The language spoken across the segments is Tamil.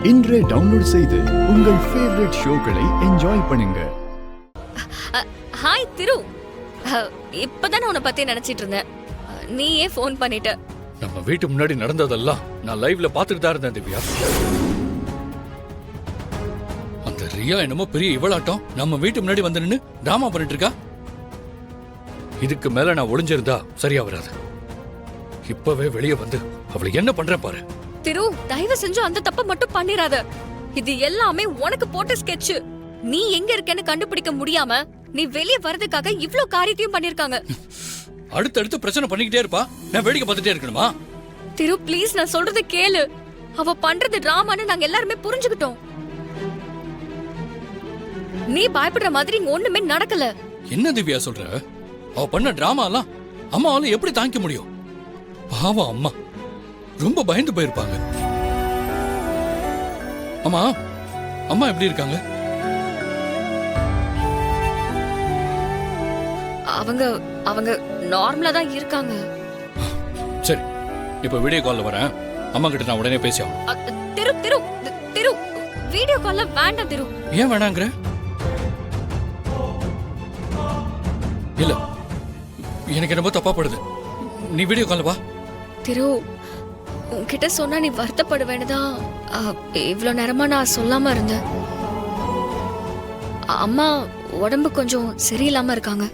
இன்றே டவுன்லோட் செய்து உங்கள் ஃபேவரட் ஷோக்களை என்ஜாய் பண்ணுங்க. ஹாய் திரு, இப்பதான் உன்னை பத்தி நினைச்சிட்டு இருந்தேன். நீ ஏன் ஃபோன் பண்ணிட்ட? நம்ம வீட்டு முன்னாடி நடந்ததெல்லாம் நான் லைவ்ல பாத்துட்டு தான் இருந்தேன் திவ்யா. அந்த ரியா என்னமோ பெரிய இவளாட்டம் நம்ம வீட்டு முன்னாடி வந்து நின்னு டிராமா பண்ணிட்டு இருக்கா. இதுக்கு மேல நான் ஒளிஞ்சிருந்தா சரியா வராது. இப்பவே வெளியே வந்து அவளை என்ன பண்ற பாரு. திரு, தயவு செஞ்சு அந்த தப்ப மட்டும் பண்ணிராத. இது எல்லாமே உனக்கு போட்ட ஸ்கெட்ச். நீ எங்க இருக்கேன்னு கண்டுபிடிக்க முடியாம நீ வெளியே வரதுக்காக இவ்ளோ காரியத்தையும் பண்ணிருக்காங்க. அடுத்தடுத்து பிரச்சனை பண்ணிக்கிட்டே இருப்பா, நான் வேடிக்கை பார்த்துட்டே இருக்கணுமா? திரு ப்ளீஸ், நான் சொல்றத கேளு. அவ பண்றது டிராமான்னு நாங்க எல்லாருமே புரிஞ்சுக்கிட்டோம். நீ பயப்படுற மாதிரி இங்க ஒண்ணுமே நடக்கல. என்ன திவ்யா சொல்ற? அவ பண்ண டிராமா எல்லாம் அம்மாவால எப்படி தாங்கிக்க முடியும்? பாவம் அம்மா ரொம்ப பயந்து போயிருப்பாங்க. அம்மா அம்மா எப்படி இருக்காங்க? அவங்க அவங்க நார்மலா தான் இருக்காங்க. சரி, இப்ப வீடியோ கால்ல வரேன். அம்மா கிட்ட நான் உடனே பேசி ஆகணும். திரு திரு திரு, வீடியோ கால்ல வேண்டாம் திரு. ஏன் வேணாங்கிற? இல்ல, எனக்கு என்னமோ தப்பா படுது. நீ வீடியோ கால்ல வா. திரு, உன்கிட்ட சொன்னா நீ வருத்தப்படுவேன்னு தான் இவ்வளவு நேரமா நான் சொல்லாம இருந்தேன். அம்மா உடம்பு கொஞ்சம் சரியில்லாம இருக்காங்க.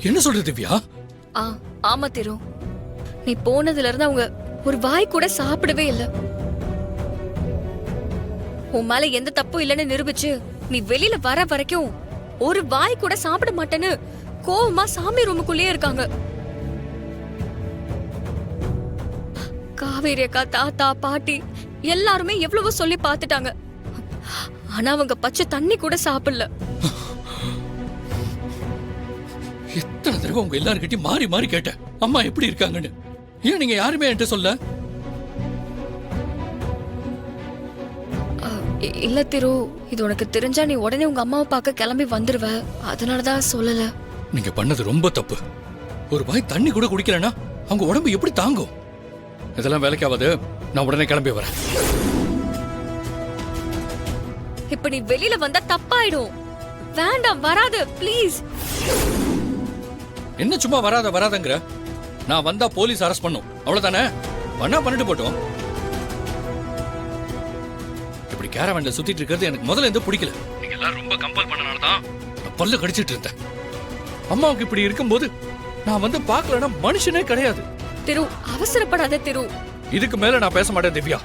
என்ன சொல்ற திவ்யா? ஆமா திரு, நீ போனதுல இருந்து அவங்க ஒரு வாய் கூட சாப்பிடவே இல்ல. உன் மேல எந்த தப்பும் இல்லைன்னு நிரூபிச்சு நீ வெளியில வர வரைக்கும் ஒரு வாய் கூட சாப்பிட மாட்டேன்னு கோவமா சாமி ரூமுக்குள்ளே இருக்காங்க. காவேரி அக்கா, தாத்தா, பாட்டி எல்லாருமே எவ்வளவோ சொல்லி பாத்துட்டாங்க. ஆனா அவங்க பச்சை தண்ணி கூட சாப்பிடல. எத்தனை தடவை உங்க எல்லார்கிட்டயும் மாறி மாறி கேட்டேன் அம்மா எப்படி இருக்காங்கன்னு. ஏன் நீங்க யாருமே என்கிட்ட சொல்ல? இல்ல திரு, இது உனக்கு தெரிஞ்சா நீ உடனே உங்க அம்மாவை பார்க்க கிளம்பி வந்துருவ. அதனாலதான் சொல்லல. நீங்க பண்ணது ரொம்ப தப்பு. ஒரு வாய் தண்ணி கூட குடிக்கலன்னா அவங்க உடம்பு எப்படி தாங்கும்? இதெல்லாம் வேலைக்காவது. நான் உடனே கிளம்பி வரேன். இப்ப நீ வெளியில வந்தா தப்பாயிடும். வேண்டாம், வராது ப்ளீஸ். என்ன சும்மா வராத வராதங்கிற? நான் வந்தா போலீஸ் அரெஸ்ட் பண்ணும், அவ்வளவுதானே? பண்ணா பண்ணிட்டு போட்டோம். இப்படி கேரவன்ல சுத்திட்டு இருக்கிறது எனக்கு முதல்ல இருந்து பிடிக்கல. நீங்க எல்லாரும் ரொம்ப கம்பல் பண்ணனாலதான் நான் பல்ல கடிச்சிட்டு இருந்தேன். அம்மாவுக்கு இப்படி இருக்கும்போது நான் வந்து பார்க்கலன்னா மனுஷனே கிடையாது. திரு, அவசரப்படாத திரு. இதுக்கு மேல நான் பேச மாட்டேன் திவ்யா.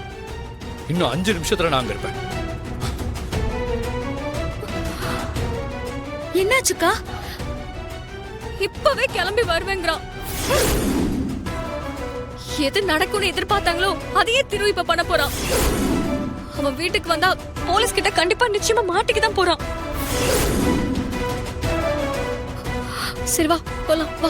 இன்னும் 5 நிமிஷத்துல நான் அங்க இருப்பேன். என்னாச்சுக்கா? இப்பவே கிளம்பி வருவேங்கிறான். எது நடக்கும்னு எதிர்பார்த்தாங்களோ அதையே திரு இப்ப பண்ண போறான். அவன் வீட்டுக்கு வந்தா போலீஸ் கிட்ட கண்டிப்பா நிச்சயமா மாட்டிக்கு தான் போறான். சரி வா போலாம், வா.